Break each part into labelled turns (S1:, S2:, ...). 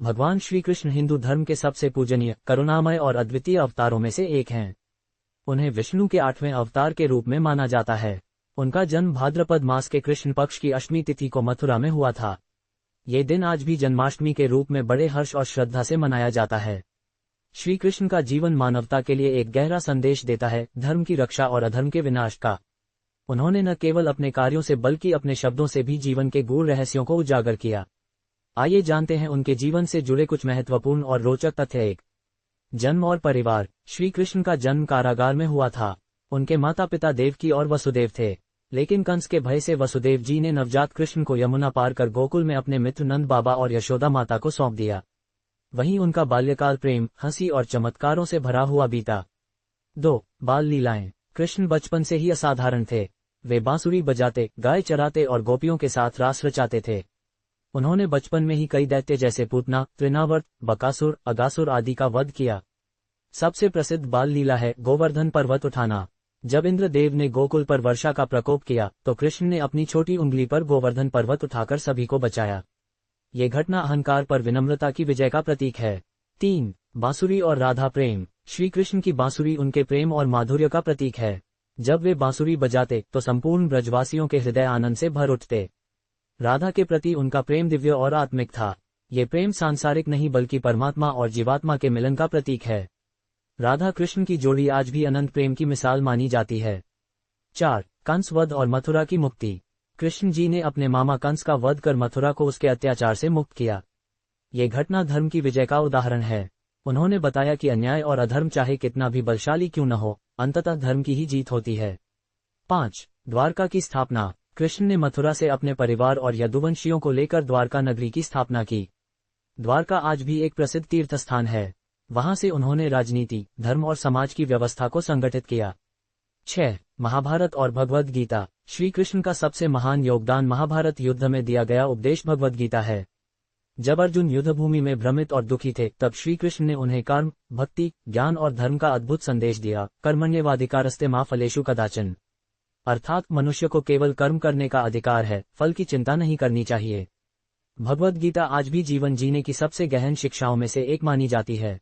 S1: भगवान श्री कृष्ण हिंदू धर्म के सबसे पूजनीय, करुणामय और अद्वितीय अवतारों में से एक हैं। उन्हें विष्णु के 8वें अवतार के रूप में माना जाता है। उनका जन्म भाद्रपद मास के कृष्ण पक्ष की अष्टमी तिथि को मथुरा में हुआ था। ये दिन आज भी जन्माष्टमी के रूप में बड़े हर्ष और श्रद्धा से मनाया जाता है। श्री कृष्ण का जीवन मानवता के लिए एक गहरा संदेश देता है, धर्म की रक्षा और अधर्म के विनाश का। उन्होंने न केवल अपने कार्यों से बल्कि अपने शब्दों से भी जीवन के गूढ़ रहस्यों को उजागर किया। आइए जानते हैं उनके जीवन से जुड़े कुछ महत्वपूर्ण और रोचक तथ्य। 1. जन्म और परिवार। श्री कृष्ण का जन्म कारागार में हुआ था। उनके माता पिता देवकी और वसुदेव थे, लेकिन कंस के भय से वसुदेव जी ने नवजात कृष्ण को यमुना पार कर गोकुल में अपने मित्र नंद बाबा और यशोदा माता को सौंप दिया। वहीं उनका बाल्यकाल प्रेम, हंसी और चमत्कारों से भरा हुआ बीता। 2. बाल लीलाएं। कृष्ण बचपन से ही असाधारण थे। वे बांसुरी बजाते, गाय चराते और गोपियों के साथ रास रचाते थे। उन्होंने बचपन में ही कई दैत्य जैसे पूतना, तृणावर्त, बकासुर, अगासुर आदि का वध किया। सबसे प्रसिद्ध बाल लीला है गोवर्धन पर्वत उठाना। जब इंद्रदेव ने गोकुल पर वर्षा का प्रकोप किया तो कृष्ण ने अपनी छोटी उंगली पर गोवर्धन पर्वत उठाकर सभी को बचाया। ये घटना अहंकार पर विनम्रता की विजय का प्रतीक है। 3. बांसुरी और राधा प्रेम। श्री कृष्ण की बांसुरी उनके प्रेम और माधुर्य का प्रतीक है। जब वे बांसुरी बजाते तो संपूर्ण ब्रजवासियों के हृदय आनंद से भर उठते। राधा के प्रति उनका प्रेम दिव्य और आत्मिक था। ये प्रेम सांसारिक नहीं बल्कि परमात्मा और जीवात्मा के मिलन का प्रतीक है। राधा कृष्ण की जोड़ी आज भी अनंत प्रेम की मिसाल मानी जाती है। 4. कंस वध और मथुरा की मुक्ति। कृष्ण जी ने अपने मामा कंस का वध कर मथुरा को उसके अत्याचार से मुक्त किया। ये घटना धर्म की विजय का उदाहरण है। उन्होंने बताया कि अन्याय और अधर्म चाहे कितना भी बलशाली क्यों न हो, अंततः धर्म की ही जीत होती है। 5. द्वारका की स्थापना। कृष्ण ने मथुरा से अपने परिवार और यदुवंशियों को लेकर द्वारका नगरी की स्थापना की। द्वारका आज भी एक प्रसिद्ध तीर्थ स्थान है। वहां से उन्होंने राजनीति, धर्म और समाज की व्यवस्था को संगठित किया। 6. महाभारत और भगवद गीता। श्री कृष्ण का सबसे महान योगदान महाभारत युद्ध में दिया गया उपदेश भगवद गीता है। जब अर्जुन युद्धभूमि में भ्रमित और दुखी थे तब श्री कृष्ण ने उन्हें कर्म, भक्ति, ज्ञान और धर्म का अद्भुत संदेश दिया। कर्मण्येवाधिकारस्ते मा फलेषु कदाचन। अर्थात मनुष्य को केवल कर्म करने का अधिकार है, फल की चिंता नहीं करनी चाहिए। भगवद गीता आज भी जीवन जीने की सबसे गहन शिक्षाओं में से एक मानी जाती है।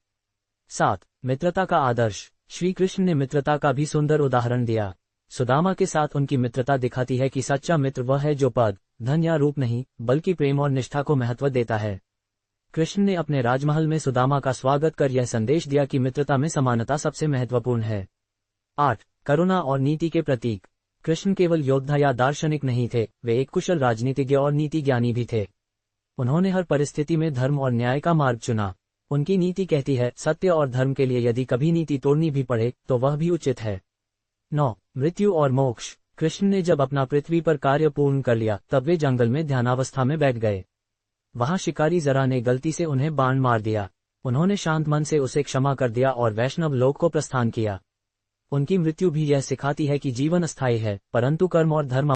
S1: 7. मित्रता का आदर्श। श्री कृष्ण ने मित्रता का भी सुंदर उदाहरण दिया। सुदामा के साथ उनकी मित्रता दिखाती है कि सच्चा मित्र वह है जो पद, धन या रूप नहीं बल्कि प्रेम और निष्ठा को महत्व देता है। कृष्ण ने अपने राजमहल में सुदामा का स्वागत कर यह संदेश दिया कि मित्रता में समानता सबसे महत्वपूर्ण है। 8. करुणा और नीति के प्रतीक। कृष्ण केवल योद्धा या दार्शनिक नहीं थे, वे एक कुशल राजनीतिज्ञ और नीति ज्ञानी भी थे। उन्होंने हर परिस्थिति में धर्म और न्याय का मार्ग चुना। उनकी नीति कहती है, सत्य और धर्म के लिए यदि कभी नीति तोड़नी भी पड़े तो वह भी उचित है। 9. मृत्यु और मोक्ष। कृष्ण ने जब अपना पृथ्वी पर कार्य पूर्ण कर लिया तब वे जंगल में ध्यानावस्था में बैठ गए। वहां शिकारी जरा ने गलती से उन्हें बाण मार दिया। उन्होंने शांत मन से उसे क्षमा कर दिया और वैष्णव लोक को प्रस्थान किया। उनकी मृत्यु भी यह सिखाती है कि जीवन अस्थायी है, परंतु कर्म और धर्म